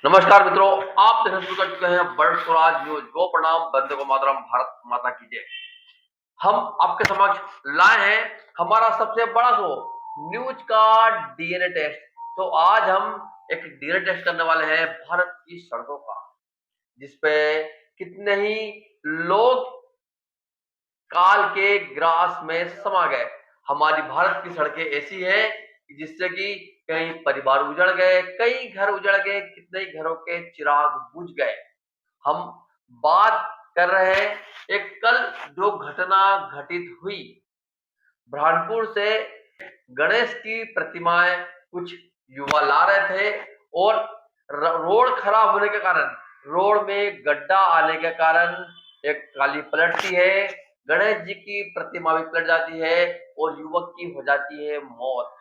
नमस्कार मित्रों, आप देखना शुरू कर चुके हैं बर्ड स्वराज न्यूज। गो प्रणाम, बंदे को मातरम, भारत माता की जय। हम आपके समक्ष लाए हैं हमारा सबसे बड़ा शो, न्यूज का डीएनए टेस्ट। तो आज हम एक डीएनए टेस्ट करने वाले हैं भारत की सड़कों का, जिसपे कितने ही लोग काल के ग्रास में समा गए। हमारी भारत की सड़कें ऐसी हैं कि जिससे कि कई परिवार उजड़ गए, कई घर उजड़ गए, कितने ही घरों के चिराग बुझ गए। हम बात कर रहे हैं एक कल जो घटना घटित हुई। बुरहानपुर से गणेश की प्रतिमाएं कुछ युवा ला रहे थे और रोड खराब होने के कारण, रोड में गड्ढा आने के कारण एक ट्राली पलटती है, गणेश जी की प्रतिमा भी पलट जाती है और युवक की हो जाती है मौत।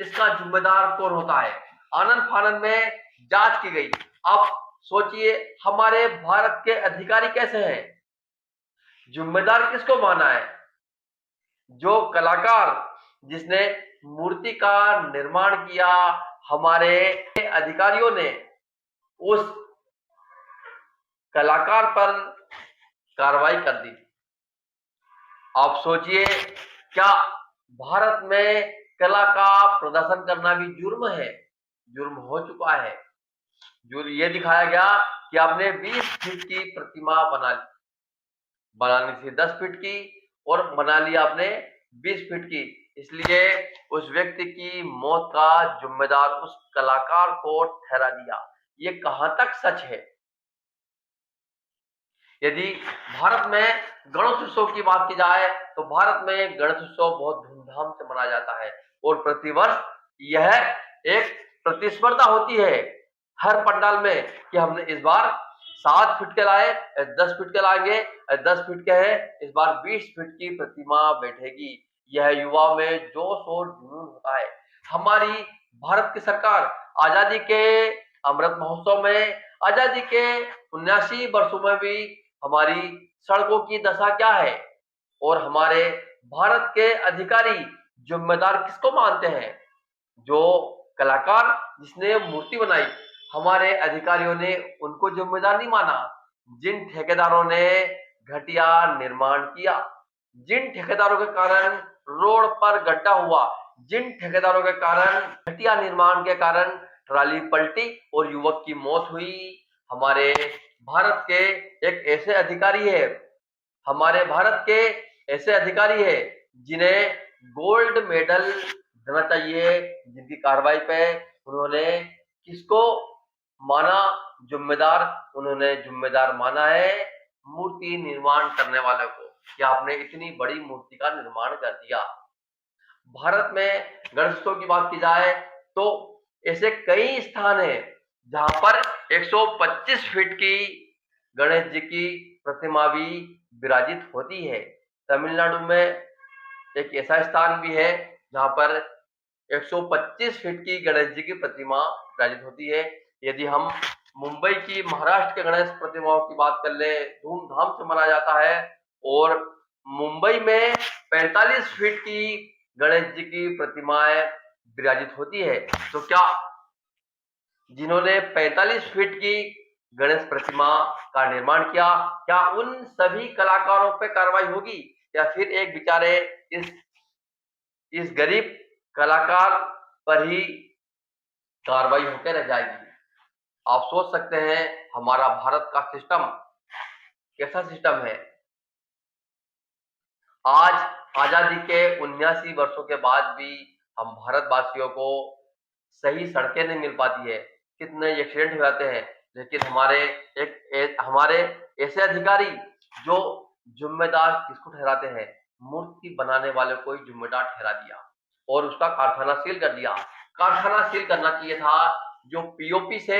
इसका जिम्मेदार कौन होता है? आनंद फानंद में जांच की गई। अब सोचिए हमारे भारत के अधिकारी कैसे हैं? जिम्मेदार किसको माना है? जो कलाकार जिसने मूर्ति का निर्माण किया, हमारे अधिकारियों ने उस कलाकार पर कार्रवाई कर दी। आप सोचिए, क्या भारत में कला का प्रदर्शन करना भी जुर्म है? जुर्म हो चुका है। जो ये दिखाया गया कि आपने 20 फीट की प्रतिमा बनानी थी 10 फीट की और बना लिया आपने 20 फीट की, इसलिए उस व्यक्ति की मौत का जिम्मेदार उस कलाकार को ठहरा दिया। ये कहां तक सच है? यदि भारत में गणेशोत्सव की बात की जाए तो भारत में गणेशोत्सव बहुत धूमधाम से मनाया जाता है और प्रतिवर्ष यह एक प्रतिस्पर्धा होती है हर पंडाल में कि हमने इस बार 7 फीट के लाए, 10 फीट के लाएंगे, 10 फीट के है, इस बार 20 फीट की प्रतिमा बैठेगी। यह युवा में जोश और जुनून होता है। हमारी भारत की सरकार आजादी के अमृत महोत्सव में, आजादी के 79 वर्षों में भी हमारी सड़कों की दशा क्या है? और हमारे भारत के अधिकारी जिम्मेदार किसको मानते हैं? जो कलाकार जिसने मूर्ति बनाई, हमारे अधिकारियों ने उनको जिम्मेदार नहीं माना। जिन ठेकेदारों ने घटिया निर्माण किया, जिन ठेकेदारों के कारण रोड पर गड्ढा हुआ, जिन ठेकेदारों के कारण घटिया निर्माण के कारण ट्राली पलटी और युवक की मौत हुई, हमारे भारत के एक ऐसे अधिकारी है, हमारे भारत के ऐसे अधिकारी है जिन्हें गोल्ड मेडल देना चाहिए, जिनकी कार्रवाई पे उन्होंने किसको माना जिम्मेदार? उन्होंने जिम्मेदार माना है मूर्ति निर्माण करने वाले को, कि आपने इतनी बड़ी मूर्ति का निर्माण कर दिया। भारत में गणेशोत्सव की बात की जाए तो ऐसे कई स्थान हैं जहां पर 125 फीट की गणेश जी की प्रतिमा भी विराजित होती है। तमिलनाडु में एक ऐसा स्थान भी है जहां पर 125 फीट की गणेश जी की प्रतिमा विराजित होती है। यदि हम मुंबई की, महाराष्ट्र के गणेश प्रतिमाओं की बात कर ले, धूमधाम से मनाया जाता है और मुंबई में 45 फीट की गणेश जी की प्रतिमाएं विराजित होती है। तो क्या जिन्होंने 45 फीट की गणेश प्रतिमा का निर्माण किया, क्या उन सभी कलाकारों पर कार्रवाई होगी या फिर एक बेचारे इस गरीब कलाकार पर ही कार्रवाई होकर रह जाएगी? आप सोच सकते हैं हमारा भारत का सिस्टम कैसा सिस्टम है। आज आजादी के 79 वर्षों के बाद भी हम भारतवासियों को सही सड़कें नहीं मिल पाती है, कितने एक्सीडेंट हो जाते हैं। लेकिन हमारे ऐसे अधिकारी जो जिम्मेदार किसको ठहराते हैं? मूर्ति बनाने वाले को ही जिम्मेदार ठहरा दिया और उसका कारखाना सील कर दिया। कारखाना सील करना चाहिए था। जो पीओपी से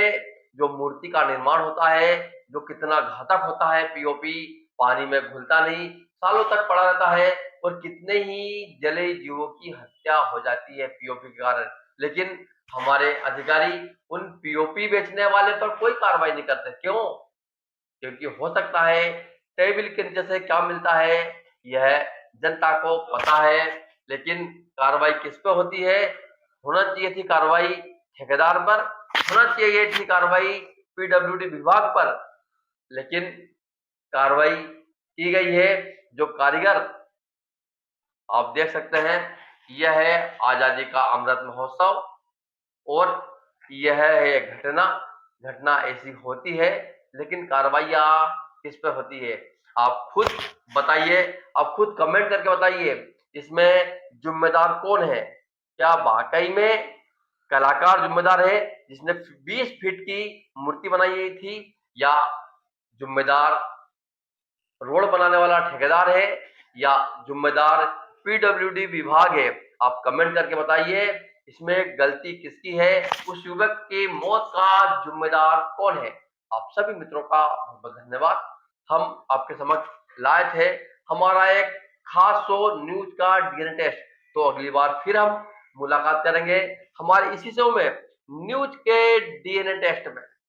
जो मूर्ति का निर्माण होता है, जो कितना घातक होता है, पीओपी पानी में घुलता नहीं, सालों तक पड़ा रहता है और कितने ही जले जीवों की हत्या हो जाती है पीओपी के कारण। लेकिन हमारे अधिकारी उन पीओपी बेचने वाले पर कोई कार्रवाई नहीं करते। क्यों? क्योंकि हो सकता है टेबल के नीचे से क्या मिलता है यह जनता को पता है। लेकिन कार्रवाई किस पे होती है? होना चाहिए थी कार्रवाई ठेकेदार पर, होना चाहिए थी कार्रवाई पीडब्ल्यूडी विभाग पर, लेकिन कार्रवाई की गई है। जो कारीगर आप देख सकते हैं, यह है आजादी का अमृत महोत्सव और यह है घटना। घटना ऐसी होती है, लेकिन कार्रवाइयाँ किस पे होती है? आप खुद बताइए, आप खुद कमेंट करके बताइए, इसमें जिम्मेदार कौन है? क्या वाकई में कलाकार जिम्मेदार है जिसने 20 फीट की मूर्ति बनाई गई थी, या जिम्मेदार रोड बनाने वाला ठेकेदार है, या जिम्मेदार पीडब्ल्यूडी विभाग है? आप कमेंट करके बताइए, इसमें गलती किसकी है? उस युवक की मौत का जिम्मेदार कौन है? आप सभी मित्रों का बहुत बहुत धन्यवाद। हम आपके समक्ष लाए थे हमारा एक खास शो न्यूज का डीएनए टेस्ट। तो अगली बार फिर हम मुलाकात करेंगे हमारे इसी शो में, न्यूज के डीएनए टेस्ट में।